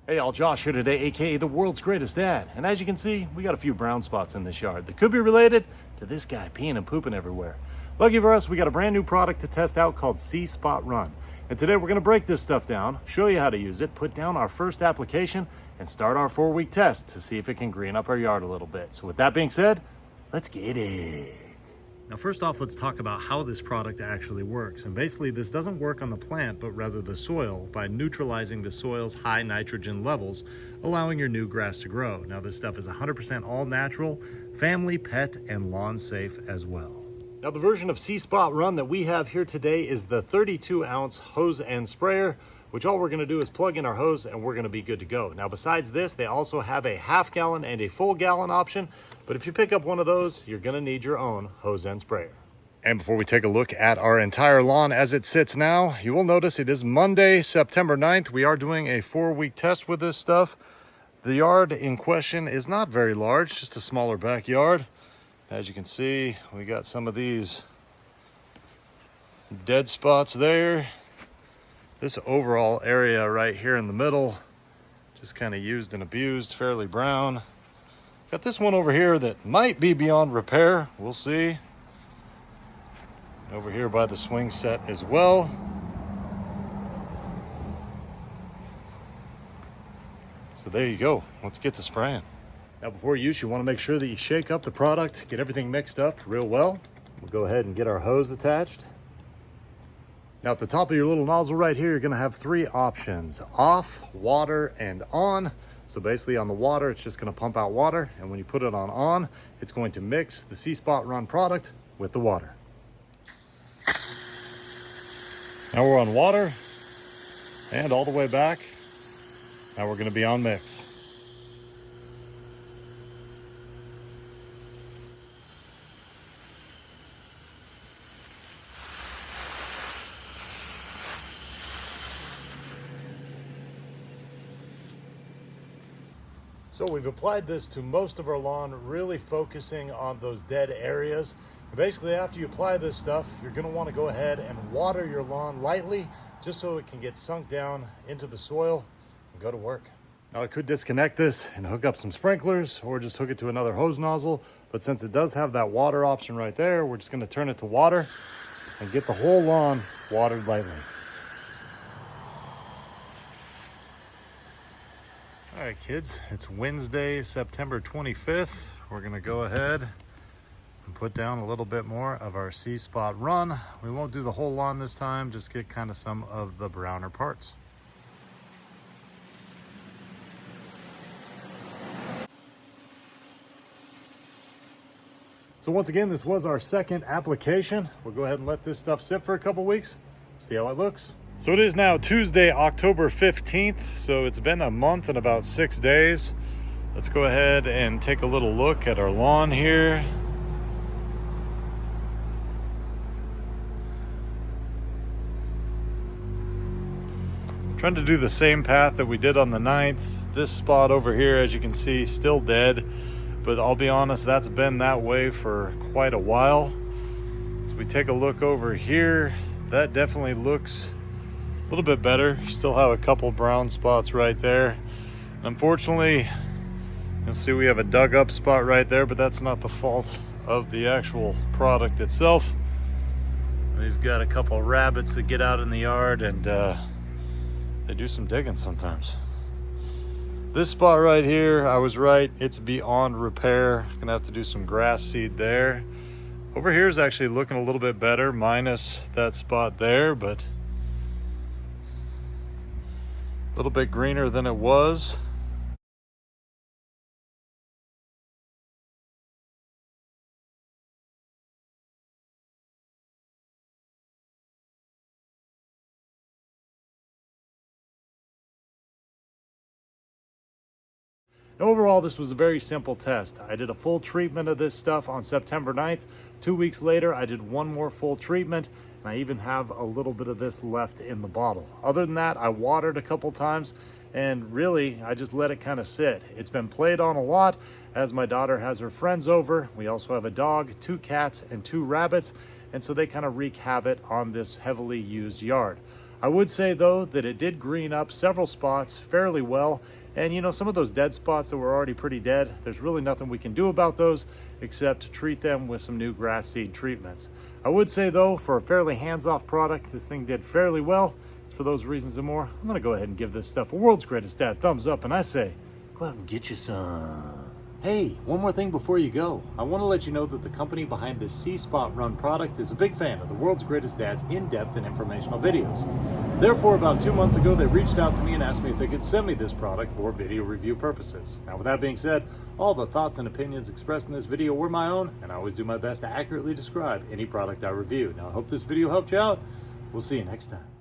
Hey y'all, Josh here today, aka the world's greatest dad. And as you can see, we got a few brown spots in this yard that could be related to this guy peeing and pooping everywhere. Lucky for us, we got a brand new product to test out called Sea Spot Run. And today we're gonna break this stuff down, show you how to use it, put down our first application, and start our 4-week test to see if it can green up our yard a little bit. So with that being said, let's get it. Now first off, let's talk about how this product actually works. And basically this doesn't work on the plant, but rather the soil by neutralizing the soil's high nitrogen levels, allowing your new grass to grow. Now this stuff is 100% all natural, family, pet, and lawn safe as well. Now the version of Sea Spot Run that we have here today is the 32-ounce hose and sprayer, which all we're gonna do is plug in our hose and we're gonna be good to go. Now besides this, they also have a half-gallon and a full-gallon option, but if you pick up one of those, you're gonna need your own hose and sprayer. And before we take a look at our entire lawn as it sits now, you will notice it is Monday, September 9th. We are doing a 4-week test with this stuff. The yard in question is not very large, just a smaller backyard. As you can see, we got some of these dead spots there. This overall area right here in the middle, just kind of used and abused, fairly brown. Got this one over here that might be beyond repair, we'll see. Over here by the swing set as well. So there you go, let's get to spraying. Now before use, you want to make sure that you shake up the product, get everything mixed up real well. We'll go ahead and get our hose attached. Now at the top of your little nozzle right here, you're gonna have 3 options: off, water, and on. So basically on the water, it's just gonna pump out water, and when you put it on, it's going to mix the Sea Spot Run product with the water. Now we're on water, and all the way back. Now we're gonna be on mix. So we've applied this to most of our lawn, really focusing on those dead areas. And basically after you apply this stuff, you're gonna wanna go ahead and water your lawn lightly, just so it can get sunk down into the soil and go to work. Now I could disconnect this and hook up some sprinklers or just hook it to another hose nozzle, but since it does have that water option right there, we're just gonna turn it to water and get the whole lawn watered lightly. All right, kids, it's Wednesday, September 25th. We're gonna go ahead and put down a little bit more of our Sea Spot Run. We won't do the whole lawn this time, just get kind of some of the browner parts. So once again, this was our second application. We'll go ahead and let this stuff sit for a couple weeks, see how it looks. So it is now Tuesday, October 15th. So it's been a month and about 6 days. Let's go ahead and take a little look at our lawn here. Trying to do the same path that we did on the 9th. This spot over here, as you can see, still dead. But I'll be honest, that's been that way for quite a while. So we take a look over here. That definitely looks a little bit better. You still have a couple brown spots right there. Unfortunately, you'll see we have a dug up spot right there, but that's not the fault of the actual product itself. We've got a couple rabbits that get out in the yard and they do some digging sometimes. This spot right here, I was right, it's beyond repair. Gonna have to do some grass seed there. Over here is actually looking a little bit better, minus that spot there, but a little bit greener than it was. Overall, this was a very simple test. I did a full treatment of this stuff on September 9th. 2 weeks later, I did one more full treatment, and I even have a little bit of this left in the bottle. Other than that, I watered a couple times, and really, I just let it kind of sit. It's been played on a lot as my daughter has her friends over. We also have a dog, 2 cats, and 2 rabbits, and so they kind of wreak havoc on this heavily used yard. I would say though that it did green up several spots fairly well. And you know, some of those dead spots that were already pretty dead, there's really nothing we can do about those except to treat them with some new grass seed treatments. I would say though, for a fairly hands-off product, this thing did fairly well. For those reasons and more, I'm gonna go ahead and give this stuff a World's Greatest Dad thumbs up, and I say, go out and get you some. Hey, one more thing before you go. I want to let you know that the company behind this C-Spot Run product is a big fan of the World's Greatest Dad's in-depth and informational videos. Therefore, about 2 months ago, they reached out to me and asked me if they could send me this product for video review purposes. Now, with that being said, all the thoughts and opinions expressed in this video were my own, and I always do my best to accurately describe any product I review. Now, I hope this video helped you out. We'll see you next time.